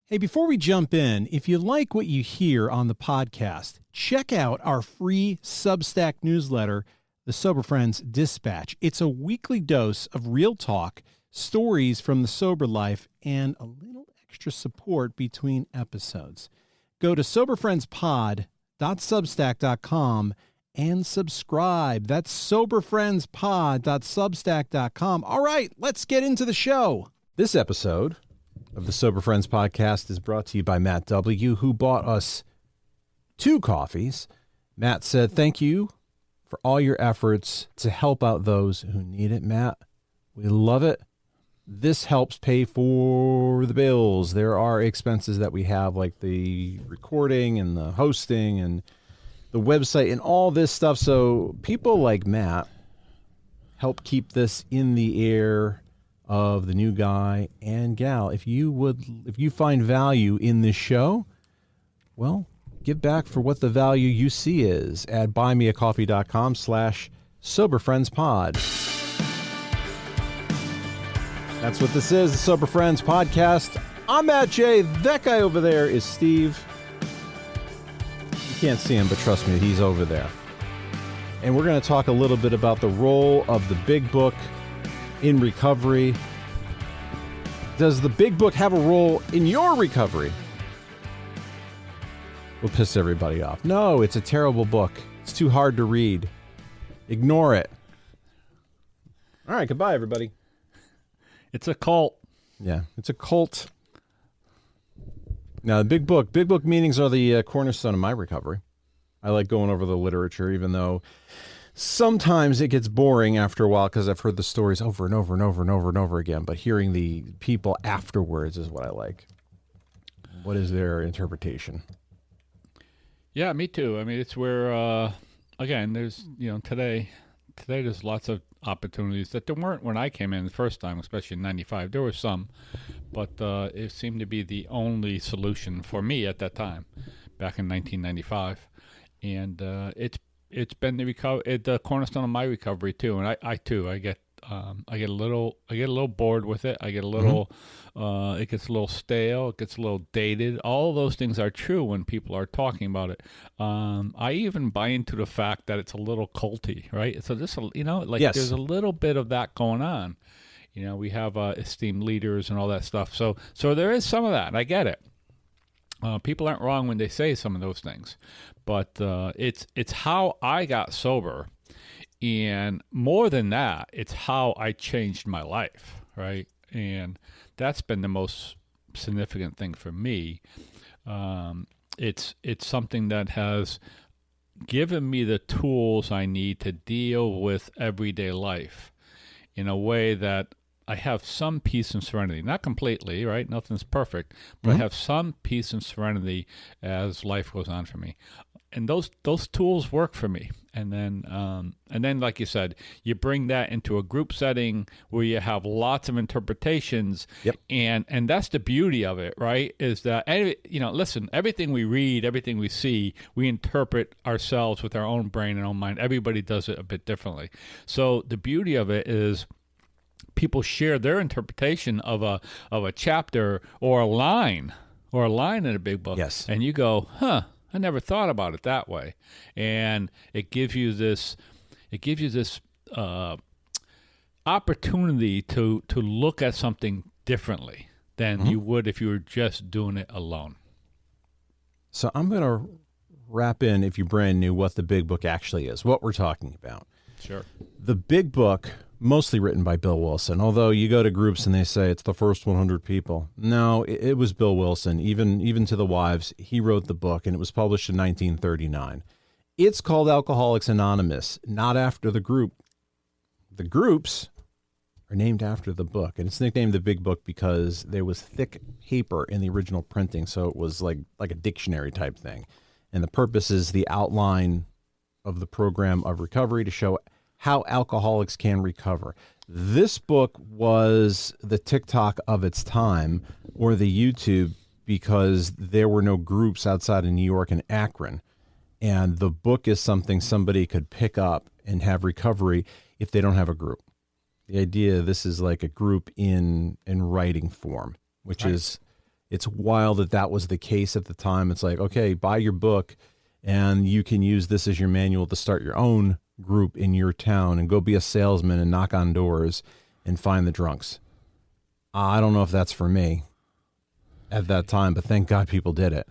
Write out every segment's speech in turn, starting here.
Hey, before we jump in, if you like what you hear on the podcast, check out our free Substack newsletter, The Sober Friends Dispatch. It's a weekly dose of real talk, stories from the sober life, and a little extra support between episodes. Go to soberfriendspod.substack.com and subscribe. That's soberfriendspod.substack.com. All right, let's get into the show. This episode of the Sober Friends podcast is brought to you by Matt W., who bought us 2 coffees. Matt said, thank you for all your efforts to help out those who need it. Matt, we love it. This helps pay for the bills. There are expenses that we have, like the recording and the hosting and the website and all this stuff. So people like Matt help keep this in the air of the new guy and gal. If you find value in this show, well, give back for what the value you see is at buymeacoffee.com/soberfriendspod. That's what this is, the Sober Friends podcast. I'm Matt J. That guy over there is Steve. You can't see him, but trust me, he's over there. And we're going to talk a little bit about the role of the big book in recovery. Does the big book have a role in your recovery? We'll piss everybody off. No, it's a terrible book. It's too hard to read. Ignore it. All right, goodbye, everybody. It's a cult. Yeah, it's a cult. Now, the big book meetings are the cornerstone of my recovery. I like going over the literature, even though sometimes it gets boring after a while because I've heard the stories over and over and over and over and over again. But hearing the people afterwards is what I like. What is their interpretation? Yeah, me too. I mean, it's where, again, there's, today there's lots of opportunities that there weren't when I came in the first time, especially in 95. There were some, but it seemed to be the only solution for me at that time, back in 1995. And it's been the cornerstone of my recovery too. And I get a little bored with it. I get a little, it gets a little stale. It gets a little dated. All of those things are true when people are talking about it. I even buy into the fact that it's a little culty, right? So this, Yes. There's a little bit of that going on. We have esteemed leaders and all that stuff. So there is some of that. And I get it. People aren't wrong when they say some of those things, but it's how I got sober. And more than that, it's how I changed my life, right? And that's been the most significant thing for me. It's something that has given me the tools I need to deal with everyday life in a way that I have some peace and serenity. Not completely, right? Nothing's perfect, but I have some peace and serenity as life goes on for me. And those tools work for me. And then, like you said, you bring that into a group setting where you have lots of interpretations. Yep. And that's the beauty of it, right? Is that, listen, everything we read, everything we see, we interpret ourselves with our own brain and own mind. Everybody does it a bit differently. So the beauty of it is people share their interpretation of a chapter or a line in a big book. Yes. And you go, I never thought about it that way. And it gives you this opportunity to look at something differently than you would if you were just doing it alone. So I'm going to wrap in, if you're brand new, what the big book actually is, what we're talking about. Sure. The big book, mostly written by Bill Wilson, although you go to groups and they say it's the first 100 people. No, it was Bill Wilson. Even to the wives, he wrote the book, and it was published in 1939. It's called Alcoholics Anonymous, not after the group. The groups are named after the book, and it's nicknamed the Big Book because there was thick paper in the original printing, so it was like a dictionary type thing. And the purpose is the outline of the program of recovery to show how alcoholics can recover. This book was the TikTok of its time, or the YouTube, because there were no groups outside of New York and Akron. And the book is something somebody could pick up and have recovery if they don't have a group. The idea, this is like a group in writing form, which right. is It's wild that that was the case at the time. It's like, okay, buy your book and you can use this as your manual to start your own group in your town and go be a salesman and knock on doors and find the drunks. I don't know if that's for me at that time, but thank God people did it.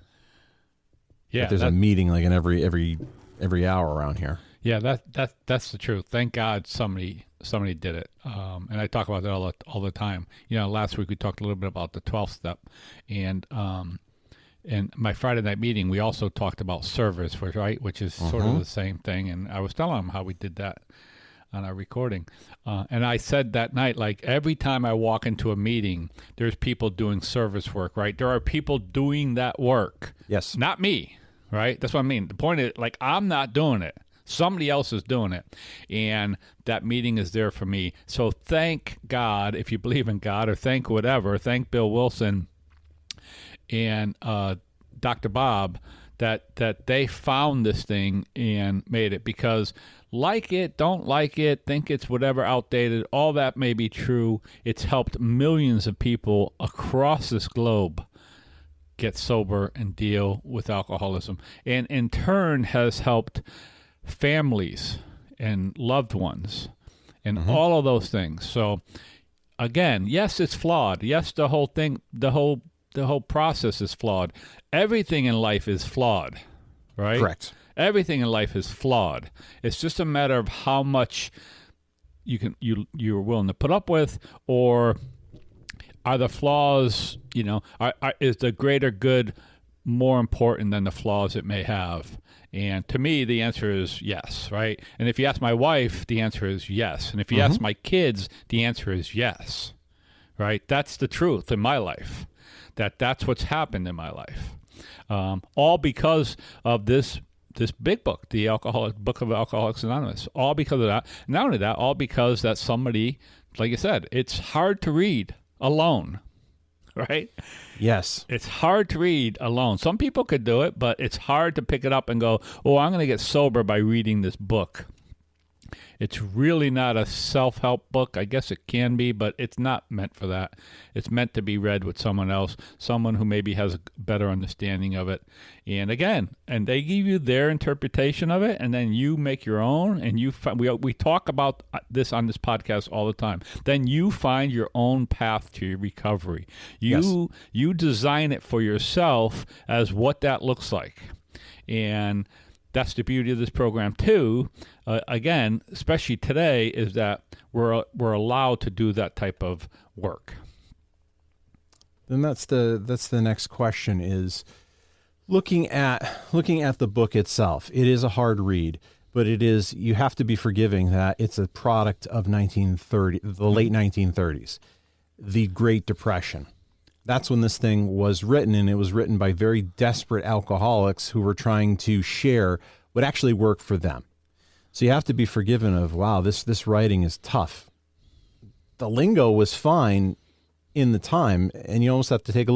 Yeah, but there's a meeting like in every hour around here. Yeah, that's the truth. Thank God somebody did it. And I talk about that all the time. Last week we talked a little bit about the 12th step, and my Friday night meeting we also talked about service, which is sort of the same thing. And I was telling them how we did that on our recording, and I said that night, like every time I walk into a meeting, there's people doing service work, right? There are people doing that work. Yes, not me, right? That's what I mean. The point is, like, I'm not doing it. Somebody else is doing it, and that meeting is there for me. So thank God, if you believe in God, or thank Bill Wilson and Dr. Bob, that they found this thing and made it, because like it, don't like it, think it's whatever, outdated, all that may be true. It's helped millions of people across this globe get sober and deal with alcoholism, and in turn has helped families and loved ones and all of those things. So again, yes, it's flawed. Yes, the whole thing, the whole process is flawed. Everything in life is flawed, right? Correct. Everything in life is flawed. It's just a matter of how much you're willing to put up with, or are the flaws, is the greater good more important than the flaws it may have? And to me, the answer is yes, right? And if you ask my wife, the answer is yes. And if you ask my kids, the answer is yes, right? That's the truth in my life. That's what's happened in my life. All because of this big book, the Book of Alcoholics Anonymous. All because of that. Not only that, all because that somebody, like you said, it's hard to read alone. Right? Yes. It's hard to read alone. Some people could do it, but it's hard to pick it up and go, oh, I'm going to get sober by reading this book. It's really not a self-help book. I guess it can be, but it's not meant for that. It's meant to be read with someone else, someone who maybe has a better understanding of it. And again, and they give you their interpretation of it, and then you make your own, and we talk about this on this podcast all the time. Then you find your own path to your recovery. You design it for yourself as what that looks like. And that's the beauty of this program too. Again, especially today, is that we're allowed to do that type of work. Then that's the next question, is looking at the book itself. It is a hard read, but you have to be forgiving that it's a product of the late 1930s, the Great Depression. That's when this thing was written, and it was written by very desperate alcoholics who were trying to share what actually worked for them. So you have to be forgiven of, wow, this writing is tough. The lingo was fine in the time, and you almost have to take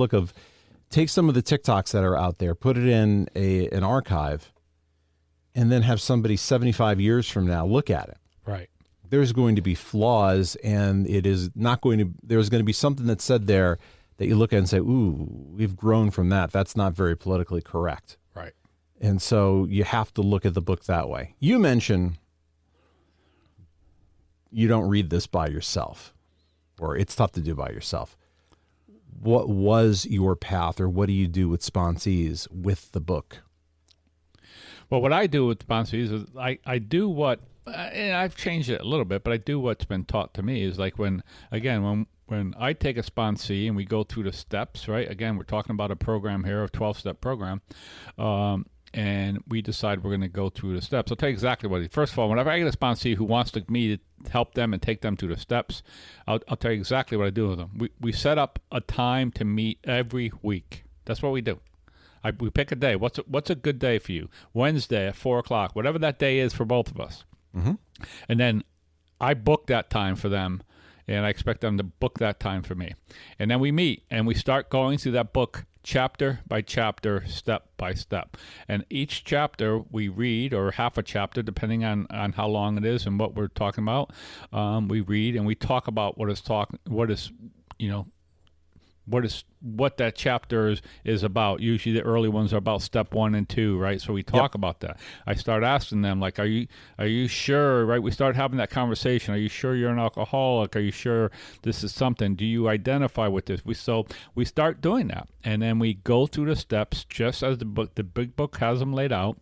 some of the TikToks that are out there, put it in an archive, and then have somebody 75 years from now look at it. Right. There's going to be flaws, and there's going to be something that's said there that you look at and say, ooh, we've grown from that. That's not very politically correct. Right. And so you have to look at the book that way. You mentioned you don't read this by yourself, or it's tough to do by yourself. What was your path, or what do you do with sponsees with the book? Well, what I do with sponsees is I do what, and I've changed it a little bit, but I do what's been taught to me, is like when I take a sponsee and we go through the steps, right? Again, we're talking about a program here, a 12-step program, and we decide we're going to go through the steps. I'll tell you exactly what it is. First of all, whenever I get a sponsee who wants me to help them and take them through the steps, I'll tell you exactly what I do with them. We set up a time to meet every week. That's what we do. We pick a day. What's a good day for you? Wednesday at 4 o'clock, whatever that day is for both of us. Mm-hmm. And then I book that time for them, and I expect them to book that time for me. And then we meet, and we start going through that book chapter by chapter, step by step. And each chapter we read, or half a chapter, depending on how long it is and what we're talking about. We read and we talk about what is what that chapter is about. Usually the early ones are about step 1 and 2, right? So we talk about that. I start asking them, like, are you sure, right? We start having that conversation. Are you sure you're an alcoholic? Are you sure this is something? Do you identify with this? We start doing that. And then we go through the steps just as the big book has them laid out.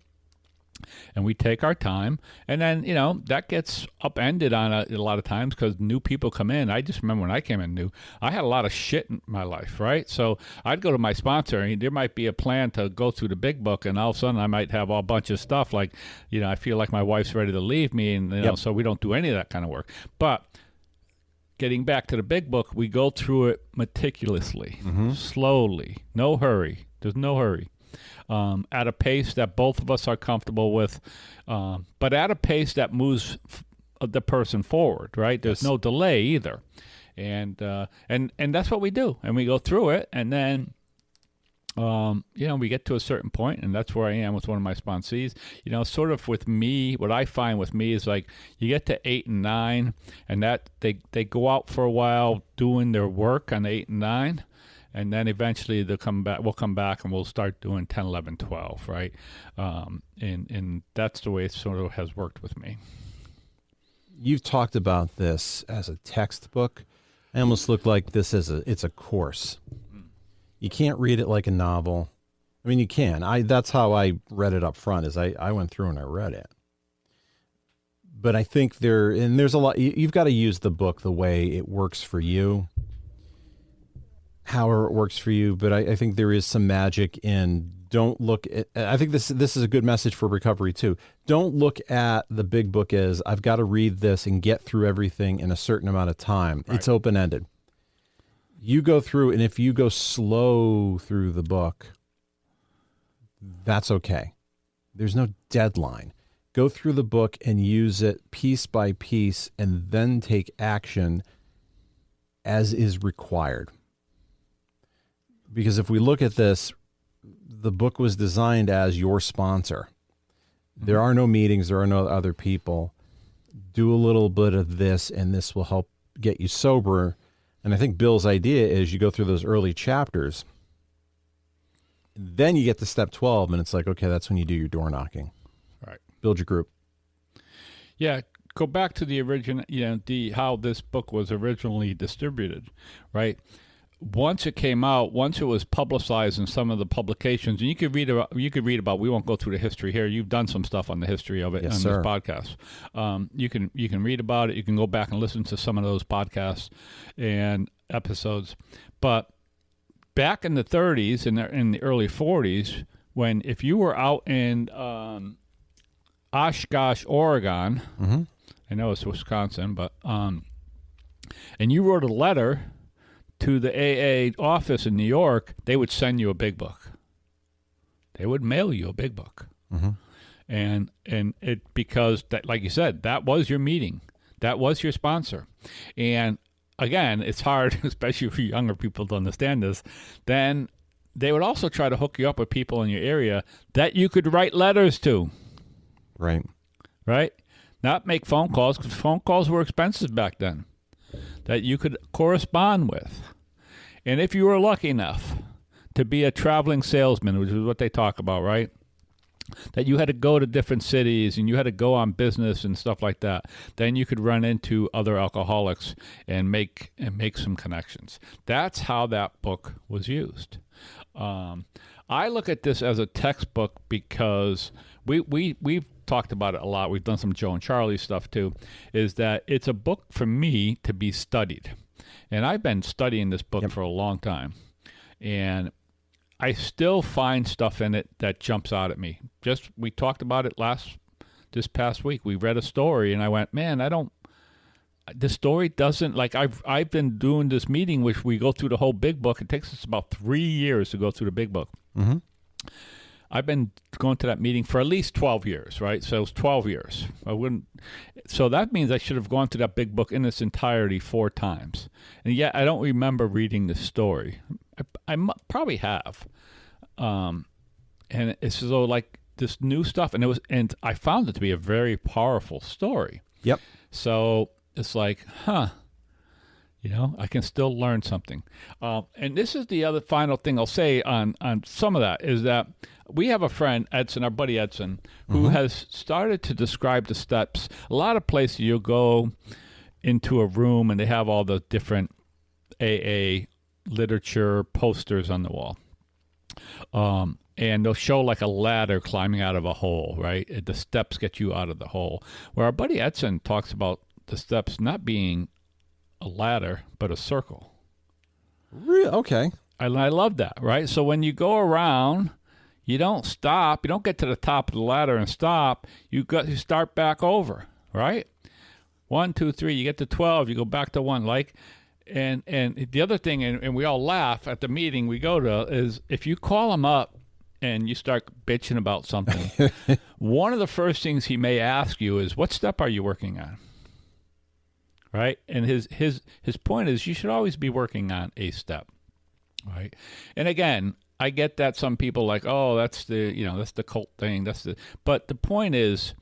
And we take our time, and then, that gets upended on a lot of times because new people come in. I just remember when I came in new, I had a lot of shit in my life, right? So I'd go to my sponsor, and there might be a plan to go through the big book, and all of a sudden I might have a bunch of stuff like, I feel like my wife's ready to leave me, and so we don't do any of that kind of work. But getting back to the big book, we go through it meticulously, slowly, no hurry. There's no hurry. At a pace that both of us are comfortable with, but at a pace that moves the person forward, right? There's no delay either. And that's what we do. And we go through it, and then, we get to a certain point, and that's where I am with one of my sponsees. Sort of with me, what I find with me is like you get to 8 and 9, and that they go out for a while doing their work on 8 and 9. And then eventually they'll come back. We'll come back and we'll start doing 10, 11, 12, right? And that's the way it sort of has worked with me. You've talked about this as a textbook. I almost look like this as it's a course. You can't read it like a novel. I mean, you can. That's how I read it up front. Is I went through and I read it. But I think there's a lot. You've got to use the book the way it works for you. However it works for you, but I think there is some magic in don't look at, I think this is a good message for recovery too. Don't look at the big book as I've got to read this and get through everything in a certain amount of time. Right. It's open-ended. You go through, and if you go slow through the book, that's okay. There's no deadline. Go through the book and use it piece by piece and then take action as is required. Because if we look at this, the book was designed as your sponsor. There are no meetings. There are no other people. Do a little bit of this, and this will help get you sober. And I think Bill's idea is you go through those early chapters. Then you get to step 12, and it's like, okay, that's when you do your door knocking. Right. Build your group. Yeah. Go back to the original, how this book was originally distributed, right? Once it came out, once it was publicized in some of the publications, and you could read about. We won't go through the history here. You've done some stuff on the history of it on this podcast. You can read about it. You can go back and listen to some of those podcasts and episodes. But back in the 30s and in the early 40s, if you were out in Oshkosh, Oregon, I know it's Wisconsin, but and you wrote a letter to the AA office in New York, they would send you a big book. They would mail you a big book. And it, because that, like you said, that was your meeting. That was your sponsor. And again, it's hard, especially for younger people to understand this. Then they would also try to hook you up with people in your area that you could write letters to. Right. Right? Not make phone calls, because phone calls were expensive back then. That you could correspond with. And if you were lucky enough to be a traveling salesman, which is what they talk about, right? That you had to go to different cities and you had to go on business and stuff like that, then you could run into other alcoholics and make some connections. That's how that book was used. I look at this as a textbook because we've talked about it a lot. We've done some Joe and Charlie stuff too, is that it's a book for me to be studied. And I've been studying this book for a long time. And I still find stuff in it that jumps out at me. We talked about it this past week. We read a story and I went, man, the story doesn't, like, I've been doing this meeting, which we go through the whole big book. It takes us about 3 years to go through the big book. I've been going to that meeting for at least 12 years, right? So it was 12 years. So that means I should have gone to that big book in its entirety 4 times. And yet I don't remember reading the story. I probably have. And it's so like this new stuff. And I found it to be a very powerful story. Yep. So it's like, I can still learn something. And this is the other final thing I'll say on some of that is that we have a friend, Edson, our buddy Edson, who has started to describe the steps. A lot of places you'll go into a room and they have all the different AA literature posters on the wall. And they'll show like a ladder climbing out of a hole, right? The steps get you out of the hole. Where our buddy Edson talks about the steps not being a ladder, but a circle. Really? Okay. And I love that, right? So when you go around, you don't stop. You don't get to the top of the ladder and stop. You start back over, right? 1, 2, 3. You get to 12. You go back to 1. And the other thing, and we all laugh at the meeting we go to, is if you call him up and you start bitching about something, one of the first things he may ask you is, what step are you working on? Right? And his point is you should always be working on a step. Right? And again, I get that some people like, oh, that's the cult thing. But the point is,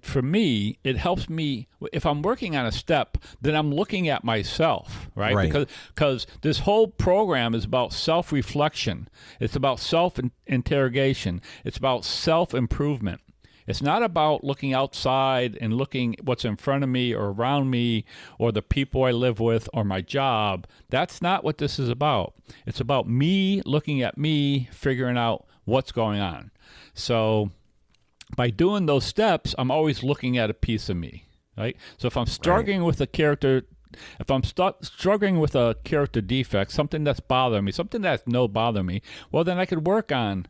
for me, it helps me if I'm working on a step, then I'm looking at myself, right? Because this whole program is about self-reflection. It's about self-interrogation. It's about self-improvement. It's not about looking outside and looking what's in front of me or around me or the people I live with or my job. That's not what this is about. It's about me looking at me, figuring out what's going on. So by doing those steps, I'm always looking at a piece of me, right? So if I'm struggling with a character, struggling with a character defect, something that's bothering me, something that's no bother me, well, then I could work on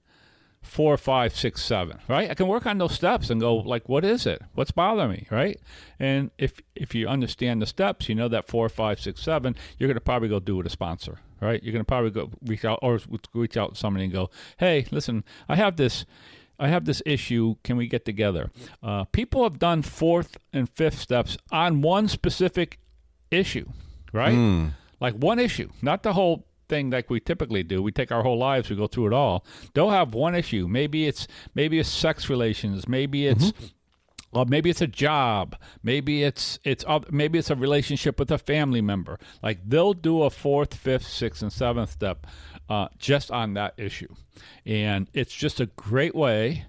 4, 5, 6, 7, right? I can work on those steps and go like, what is it? What's bothering me, right? And if you understand the steps, you know that 4, 5, 6, 7, you're going to probably go do it with a sponsor, right? You're going to probably go reach out to somebody and go, hey, listen, I have this issue. Can we get together? People have done 4th and 5th steps on one specific issue, right? Like one issue, not the whole thing like we typically do. We take our whole lives, we go through it all. They'll have one issue. Maybe it's sex relations. Maybe it's maybe it's a job. Maybe it's a relationship with a family member. Like they'll do a 4th, 5th, 6th, and 7th step just on that issue. And it's just a great way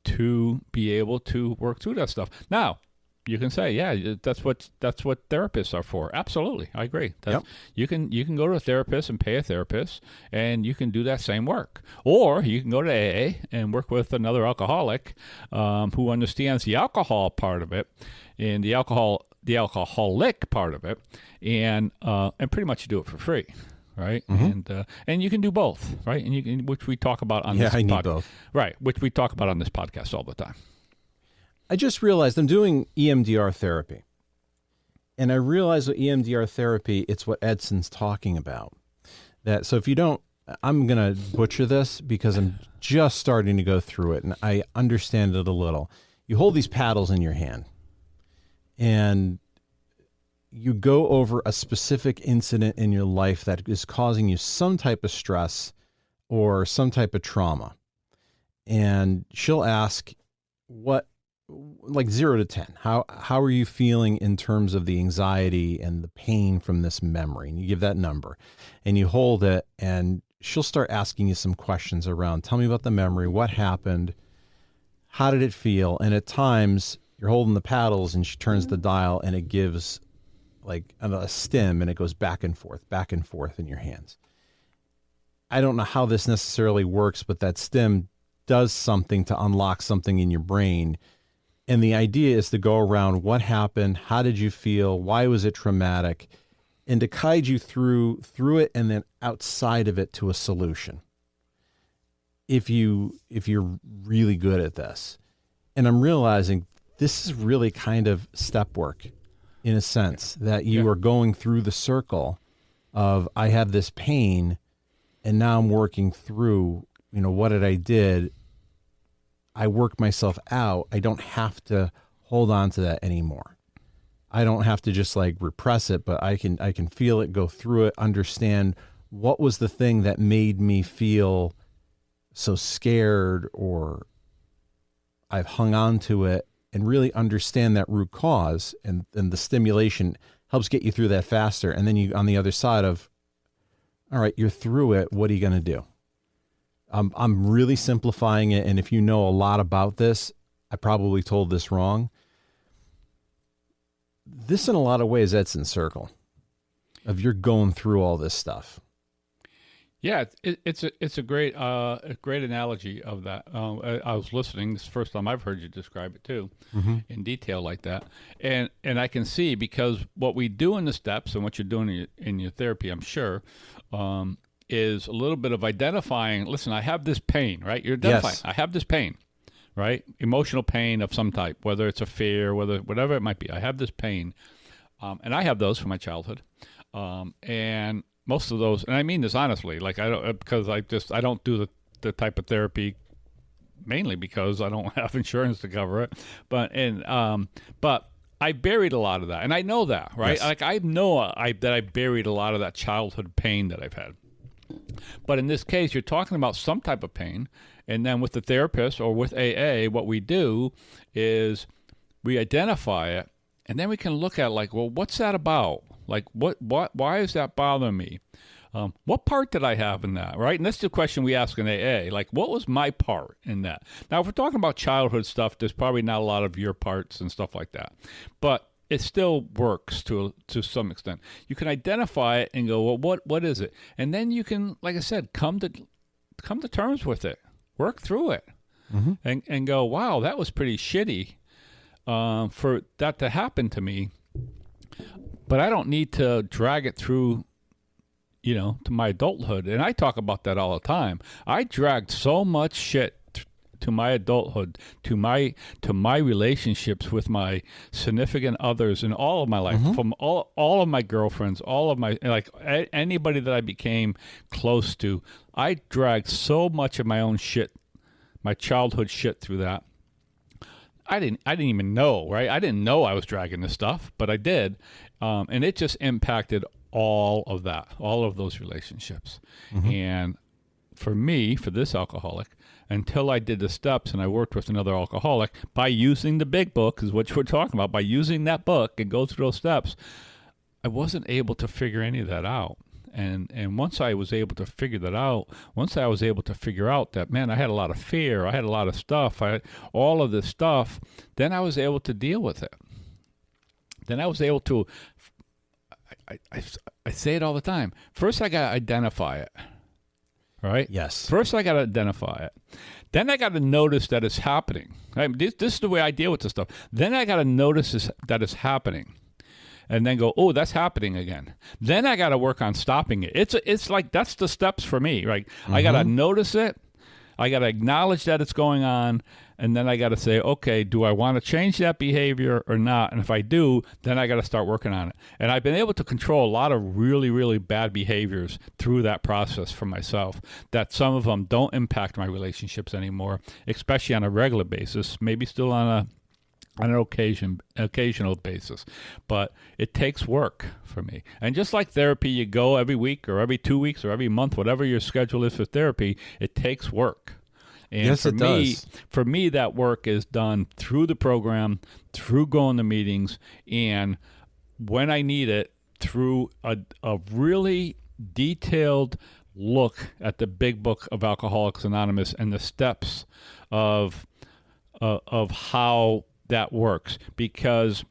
to be able to work through that stuff. Now, you can say, yeah, that's what therapists are for. Absolutely, I agree. Yep. You can go to a therapist and pay a therapist, and you can do that same work. Or you can go to AA and work with another alcoholic who understands the alcohol part of it and the alcoholic part of it, and pretty much do it for free. Right, and you can do both, right, and which we talk about on this podcast. Yeah, I need both. Right, which we talk about on this podcast all the time. I just realized I'm doing EMDR therapy, and I realized with EMDR therapy, it's what Edson's talking about. So if you don't, I'm going to butcher this because I'm just starting to go through it, and I understand it a little. You hold these paddles in your hand, and you go over a specific incident in your life that is causing you some type of stress or some type of trauma. And she'll ask, like 0 to 10, how are you feeling in terms of the anxiety and the pain from this memory? And you give that number and you hold it, and she'll start asking you some questions around, tell me about the memory, what happened, how did it feel? And at times you're holding the paddles and she turns the dial and it gives like a stim, and it goes back and forth in your hands. I don't know how this necessarily works, but that stim does something to unlock something in your brain. And the idea is to go around what happened, how did you feel, why was it traumatic, and to guide you through it and then outside of it to a solution. If you're really good at this. And I'm realizing this is really kind of step work in a sense, that you are going through the circle of, I have this pain and now I'm working through, what I did. I work myself out. I don't have to hold on to that anymore. I don't have to just like repress it, but I can feel it, go through it, understand what was the thing that made me feel so scared, or I've hung on to it, and really understand that root cause and the stimulation helps get you through that faster. And then you on the other side of, all right, you're through it. What are you going to do? I'm really simplifying it. And if you know a lot about this, I probably told this wrong. This in a lot of ways, Edson's circle of you're going through all this stuff. Yeah, it's a great analogy of that. I was listening. This is the first time I've heard you describe it too, in detail like that. And I can see, because what we do in the steps and what you're doing in your therapy, I'm sure, is a little bit of identifying. Listen, I have this pain, right? You're identifying. Yes. I have this pain, right? Emotional pain of some type, whether it's a fear, whatever it might be. I have this pain, and I have those from my childhood, and most of those, and I mean this honestly, like I don't do the type of therapy, mainly because I don't have insurance to cover it. But I buried a lot of that, and I know that, right? Yes. Like I know that I buried a lot of that childhood pain that I've had. But in this case, you're talking about some type of pain, and then with the therapist or with AA, what we do is we identify it, and then we can look at like, well, what's that about? Like, why is that bothering me? What part did I have in that, right? And that's the question we ask in AA. Like, what was my part in that? Now, if we're talking about childhood stuff, there's probably not a lot of your parts and stuff like that. But it still works to some extent. You can identify it and go, well, what is it? And then you can, like I said, come to terms with it. Work through it. And go, wow, that was pretty shitty for that to happen to me. But I don't need to drag it through, to my adulthood. And I talk about that all the time. I dragged so much shit to my adulthood, to my relationships with my significant others in all of my life, from all of my girlfriends, all of my, like anybody that I became close to. I dragged so much of my own shit, my childhood shit through that. I didn't even know, right? I didn't know I was dragging this stuff, but I did. And it just impacted all of that, all of those relationships. And for me, for this alcoholic, until I did the steps and I worked with another alcoholic, by using the big book is what we're talking about, by using that book and go through those steps, I wasn't able to figure any of that out. And once I was able to figure that out, once I was able to figure out that, man, I had a lot of fear, I had a lot of stuff, I had all of this stuff, then I was able to deal with it. Then I was able to, I say it all the time, first I got to identify it, right? Yes. First I got to identify it. Then I got to notice that it's happening. Right? This is the way I deal with this stuff. Then I got to notice that it's happening. And then go, oh, that's happening again. Then I got to work on stopping it. It's like, that's the steps for me, right? I got to notice it. I got to acknowledge that it's going on. And then I got to say, okay, do I want to change that behavior or not? And if I do, then I got to start working on it. And I've been able to control a lot of really, really bad behaviors through that process for myself, that some of them don't impact my relationships anymore, especially on a regular basis, maybe still on an occasional basis. But it takes work for me. And just like therapy, you go every week or every 2 weeks or every month, whatever your schedule is for therapy, it takes work. And yes, it does. For me, that work is done through the program, through going to meetings, and when I need it, through a really detailed look at the big book of Alcoholics Anonymous and the steps of how that works. Because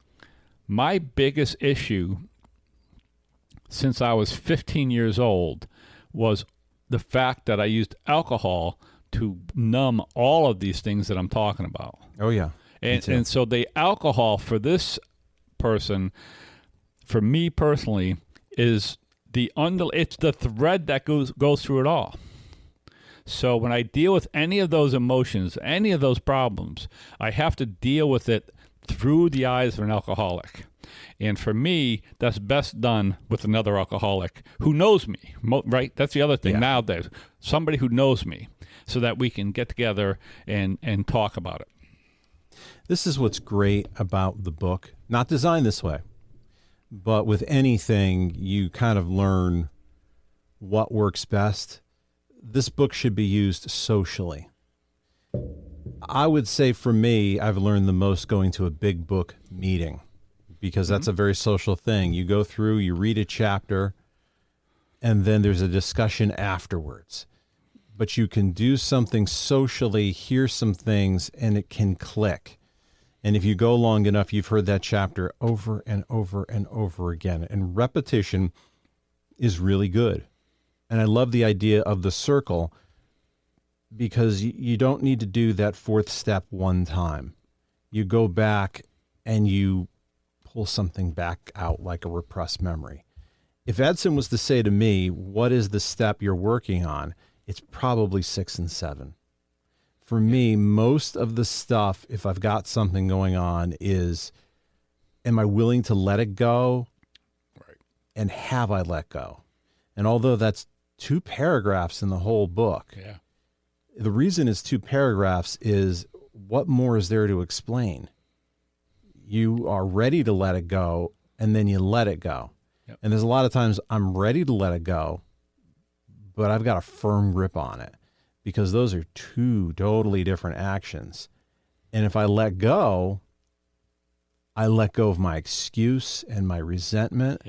my biggest issue since I was 15 years old was the fact that I used alcohol to numb all of these things that I'm talking about. Oh, yeah. And so the alcohol for this person, for me personally, is it's the thread that goes through it all. So when I deal with any of those emotions, any of those problems, I have to deal with it through the eyes of an alcoholic. And for me, that's best done with another alcoholic who knows me, right? That's the other thing nowadays. Somebody who knows me, so that we can get together and talk about it. This is what's great about the book. Not designed this way, but with anything, you kind of learn what works best. This book should be used socially. I would say for me, I've learned the most going to a big book meeting. because that's a very social thing. You go through, you read a chapter, and then there's a discussion afterwards. But you can do something socially, hear some things, and it can click. And if you go long enough, you've heard that chapter over and over and over again. And repetition is really good. And I love the idea of the circle, because you don't need to do that fourth step one time. You go back and you pull something back out like a repressed memory. If Edson was to say to me, what is the step you're working on? It's probably 6 and 7. For me, most of the stuff, if I've got something going on, is, am I willing to let it go? Right. And have I let go? And although that's 2 paragraphs in the whole book, the reason it's 2 paragraphs is, what more is there to explain? You are ready to let it go, and then you let it go. Yep. And there's a lot of times I'm ready to let it go, but I've got a firm grip on it, because those are 2 totally different actions. And if I let go of my excuse and my resentment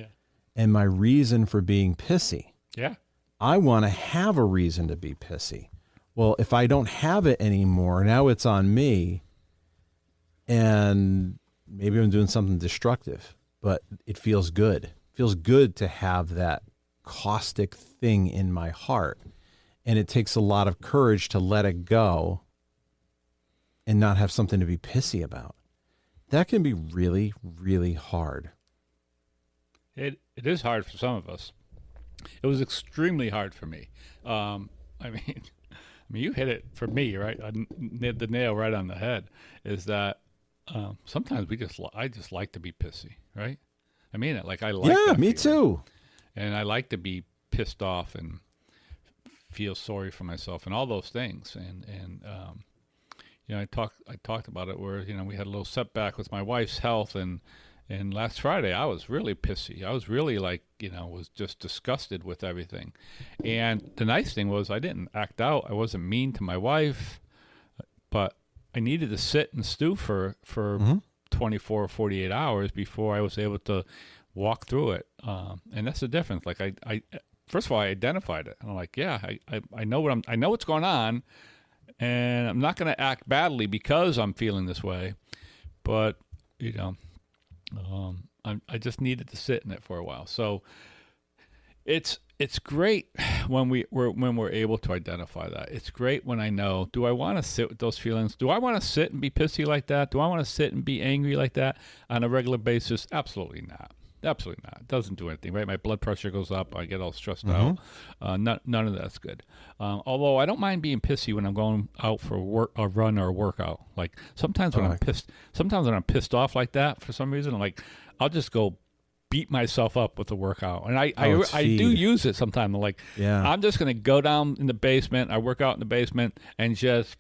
and my reason for being pissy. Yeah. I want to have a reason to be pissy. Well, if I don't have it anymore, now it's on me, and maybe I'm doing something destructive, but it feels good. It feels good to have that caustic thing in my heart. And it takes a lot of courage to let it go and not have something to be pissy about. That can be really, really hard. It is hard for some of us. It was extremely hard for me. I mean, you hit it for me, right? The nail right on the head. Is that sometimes I just like to be pissy, right? I mean it. Like, I like. Yeah, that me feeling. too. And I like to be pissed off and feel sorry for myself and all those things. And I talked about it where, we had a little setback with my wife's health, and last Friday I was really pissy. I was really was just disgusted with everything. And the nice thing was, I didn't act out. I wasn't mean to my wife, but I needed to sit and stew for 24 or 48 hours before I was able to walk through it. And that's the difference. Like, I first of all, I identified it. I'm like, I know I know what's going on, and I'm not going to act badly because I'm feeling this way. But, I just needed to sit in it for a while. So it's great when we're able to identify that. It's great when I know, do I want to sit with those feelings? Do I want to sit and be pissy like that? Do I want to sit and be angry like that on a regular basis? Absolutely not. Absolutely not. It doesn't do anything, right? My blood pressure goes up. I get all stressed out. None of that's good. Although I don't mind being pissy when I'm going out for a run or a workout. Like, sometimes when I'm pissed off like that for some reason, I'll just go beat myself up with a workout. And I do use it sometimes. I'm just going to go down in the basement. I work out in the basement and just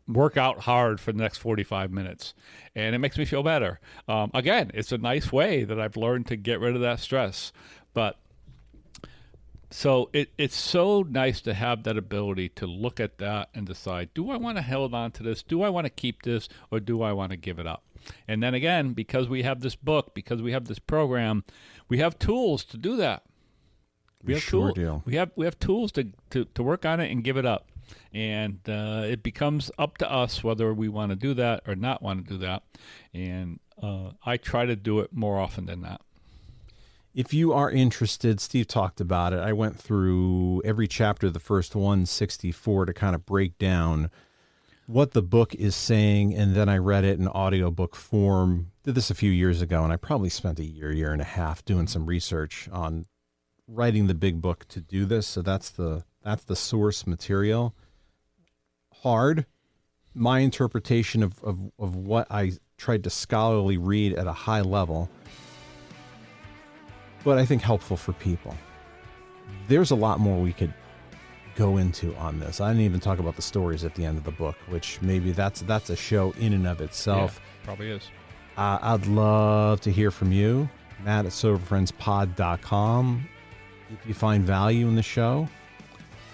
work out hard for the next 45 minutes. And it makes me feel better. Again, it's a nice way that I've learned to get rid of that stress. But so it's so nice to have that ability to look at that and decide, do I want to hold on to this? Do I want to keep this? Or do I want to give it up? And then again, because we have this book, because we have this program, we have tools to do that. We have tools to work on it and give it up. And it becomes up to us whether we want to do that or not want to do that. And I try to do it more often than not. If you are interested, Steve talked about it. I went through every chapter, the first 164, to kind of break down what the book is saying, and then I read it in audiobook form. Did this a few years ago, and I probably spent a year and a half doing some research on writing the big book to do this. So that's the source material. Hard. My interpretation of what I tried to scholarly read at a high level, but I think helpful for people. There's a lot more we could go into on this. I didn't even talk about the stories at the end of the book, which maybe that's a show in and of itself. Yeah, probably is. I'd love to hear from you, Matt at soberfriendspod.com. If you find value in the show,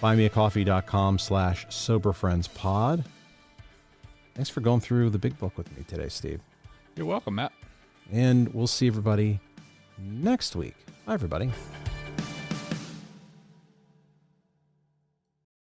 buymeacoffee.com/soberfriendspod. Thanks for going through the big book with me today, Steve. You're welcome, Matt. And we'll see everybody next week. Bye, everybody.